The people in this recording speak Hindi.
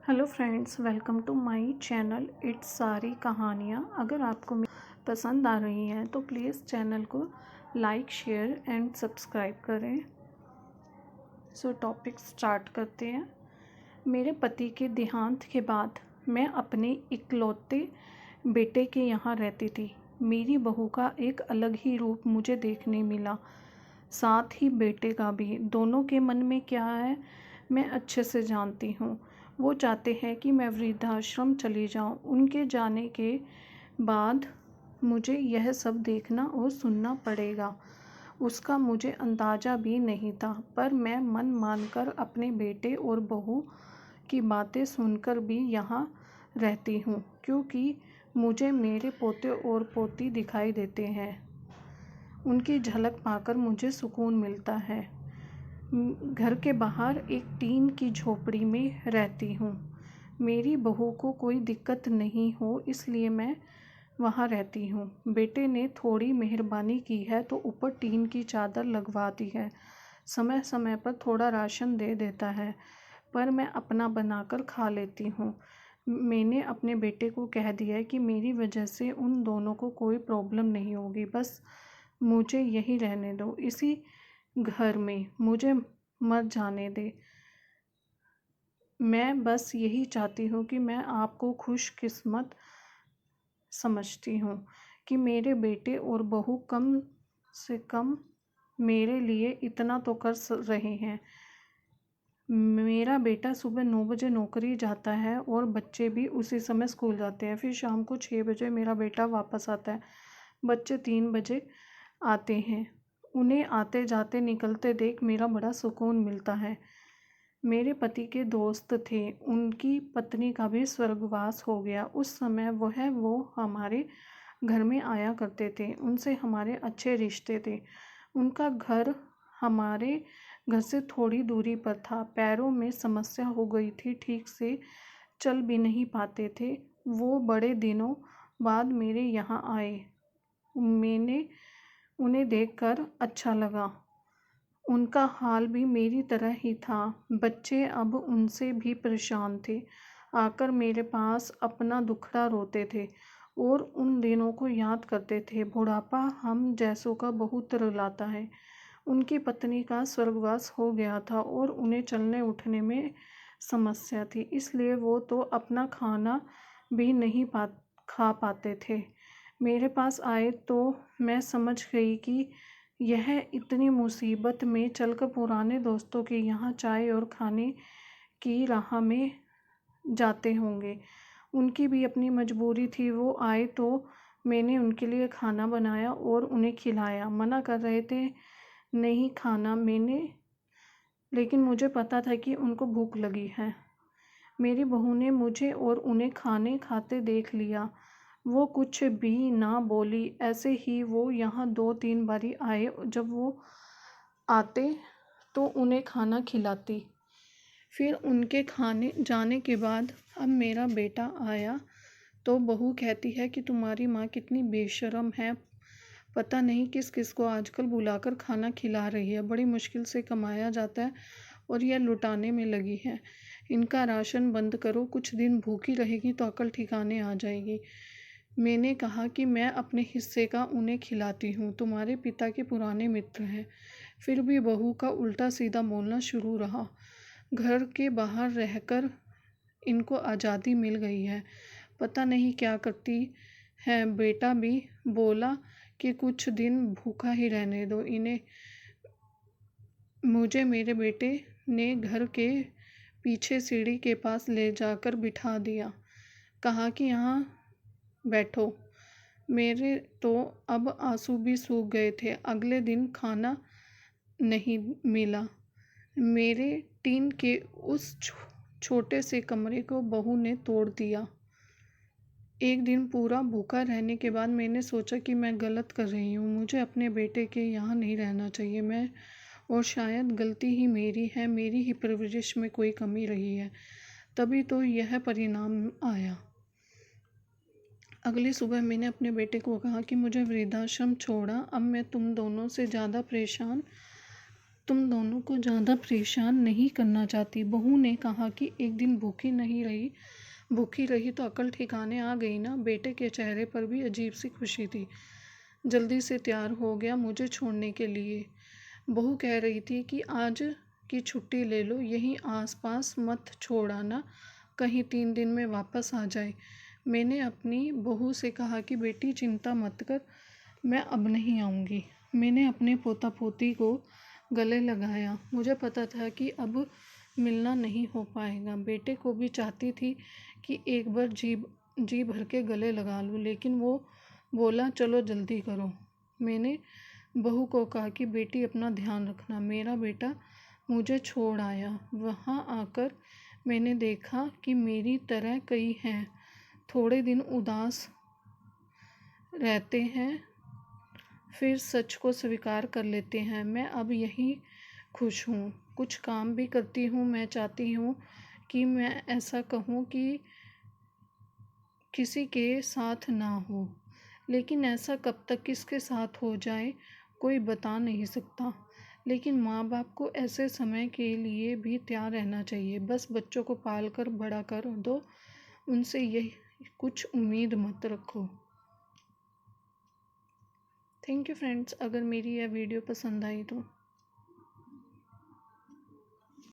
Hello friends, welcome to my channel it's सारी कहानियाँ। अगर आपको पसंद आ रही हैं तो प्लीज़ चैनल को लाइक, शेयर एंड सब्सक्राइब करें। सो टॉपिक स्टार्ट करते हैं। मेरे पति के देहांत के बाद मैं अपने इकलौते बेटे के यहाँ रहती थी। मेरी बहू का एक अलग ही रूप मुझे देखने मिला, साथ ही बेटे का भी। दोनों के मन में क्या है मैं अच्छे से जानती हूँ। वो चाहते हैं कि मैं वृद्धाश्रम चली जाऊँ। उनके जाने के बाद मुझे यह सब देखना और सुनना पड़ेगा, उसका मुझे अंदाज़ा भी नहीं था। पर मैं मन मानकर अपने बेटे और बहू की बातें सुनकर भी यहाँ रहती हूँ, क्योंकि मुझे मेरे पोते और पोती दिखाई देते हैं। उनकी झलक पाकर मुझे सुकून मिलता है। घर के बाहर एक टीन की झोपड़ी में रहती हूँ। मेरी बहू को कोई दिक्कत नहीं हो, इसलिए मैं वहाँ रहती हूँ। बेटे ने थोड़ी मेहरबानी की है तो ऊपर टीन की चादर लगवा दी है। समय समय पर थोड़ा राशन दे देता है, पर मैं अपना बनाकर खा लेती हूँ। मैंने अपने बेटे को कह दिया है कि मेरी वजह से उन दोनों को कोई प्रॉब्लम नहीं होगी, बस मुझे यहीं रहने दो, इसी घर में मुझे मत जाने दे। मैं बस यही चाहती हूँ कि मैं आपको खुशकिस्मत समझती हूँ कि मेरे बेटे और बहू कम से कम मेरे लिए इतना तो कर रहे हैं। मेरा बेटा सुबह 9 बजे नौकरी जाता है और बच्चे भी उसी समय स्कूल जाते हैं। फिर शाम को 6 बजे मेरा बेटा वापस आता है। बच्चे 3 बजे आते हैं। उन्हें आते जाते निकलते देख मेरा बड़ा सुकून मिलता है। मेरे पति के दोस्त थे, उनकी पत्नी का भी स्वर्गवास हो गया। उस समय वो हमारे घर में आया करते थे। उनसे हमारे अच्छे रिश्ते थे। उनका घर हमारे घर से थोड़ी दूरी पर था। पैरों में समस्या हो गई थी, ठीक से चल भी नहीं पाते थे। वो बड़े दिनों बाद मेरे यहाँ आए। मैंने उन्हें देखकर अच्छा लगा। उनका हाल भी मेरी तरह ही था। बच्चे अब उनसे भी परेशान थे। आकर मेरे पास अपना दुखड़ा रोते थे और उन दिनों को याद करते थे। बुढ़ापा हम जैसों का बहुत रुलाता है। उनकी पत्नी का स्वर्गवास हो गया था और उन्हें चलने उठने में समस्या थी, इसलिए वो तो अपना खाना भी नहीं खा पाते थे। मेरे पास आए तो मैं समझ गई कि यह इतनी मुसीबत में चलकर पुराने दोस्तों के यहाँ चाय और खाने की राह में जाते होंगे। उनकी भी अपनी मजबूरी थी। वो आए तो मैंने उनके लिए खाना बनाया और उन्हें खिलाया। मना कर रहे थे नहीं खाना मैंने, लेकिन मुझे पता था कि उनको भूख लगी है। मेरी बहू ने मुझे और उन्हें खाने खाते देख लिया। वो कुछ भी ना बोली। ऐसे ही वो यहाँ 2-3 बारी आए। जब वो आते तो उन्हें खाना खिलाती। फिर उनके खाने जाने के बाद अब मेरा बेटा आया तो बहू कहती है कि तुम्हारी माँ कितनी बेशर्म है, पता नहीं किस किस को आजकल बुलाकर खाना खिला रही है। बड़ी मुश्किल से कमाया जाता है और यह लुटाने में लगी है। इनका राशन बंद करो, कुछ दिन भूखी रहेगी तो अकल ठिकाने आ जाएगी। मैंने कहा कि मैं अपने हिस्से का उन्हें खिलाती हूँ, तुम्हारे पिता के पुराने मित्र हैं। फिर भी बहू का उल्टा सीधा बोलना शुरू रहा। घर के बाहर रहकर इनको आज़ादी मिल गई है, पता नहीं क्या करती है। बेटा भी बोला कि कुछ दिन भूखा ही रहने दो इन्हें। मुझे मेरे बेटे ने घर के पीछे सीढ़ी के पास ले जाकर बिठा दिया। कहा कि यहाँ बैठो। मेरे तो अब आंसू भी सूख गए थे। अगले दिन खाना नहीं मिला। मेरे टीन के उस छोटे से कमरे को बहू ने तोड़ दिया। एक दिन पूरा भूखा रहने के बाद मैंने सोचा कि मैं गलत कर रही हूँ, मुझे अपने बेटे के यहाँ नहीं रहना चाहिए। मैं और शायद गलती ही मेरी है, मेरी ही परवरिश में कोई कमी रही है, तभी तो यह परिणाम आया। अगली सुबह मैंने अपने बेटे को कहा कि मुझे वृद्धाश्रम छोड़ा, अब मैं तुम दोनों से ज़्यादा परेशान तुम दोनों को ज़्यादा परेशान नहीं करना चाहती। बहू ने कहा कि एक दिन भूखी रही तो अकल ठिकाने आ गई ना। बेटे के चेहरे पर भी अजीब सी खुशी थी। जल्दी से तैयार हो गया मुझे छोड़ने के लिए। बहू कह रही थी कि आज की छुट्टी ले लो, यहीं आसपास मत छोड़ आना, कहीं 3 दिन में वापस आ जाए। मैंने अपनी बहू से कहा कि बेटी चिंता मत कर, मैं अब नहीं आऊँगी। मैंने अपने पोता पोती को गले लगाया। मुझे पता था कि अब मिलना नहीं हो पाएगा। बेटे को भी चाहती थी कि एक बार जी भर के गले लगा लूँ, लेकिन वो बोला चलो जल्दी करो। मैंने बहू को कहा कि बेटी अपना ध्यान रखना। मेरा बेटा मुझे छोड़ आया। वहाँ आकर मैंने देखा कि मेरी तरह कई हैं, थोड़े दिन उदास रहते हैं, फिर सच को स्वीकार कर लेते हैं। मैं अब यही खुश हूँ, कुछ काम भी करती हूँ। मैं चाहती हूँ कि मैं ऐसा कहूँ कि किसी के साथ ना हो, लेकिन ऐसा कब तक किसके साथ हो जाए कोई बता नहीं सकता। लेकिन माँ बाप को ऐसे समय के लिए भी तैयार रहना चाहिए। बस बच्चों को पाल कर बड़ा कर दो, उनसे यही कुछ उम्मीद मत रखो। Thank you friends. अगर मेरी यह वीडियो पसंद आई तो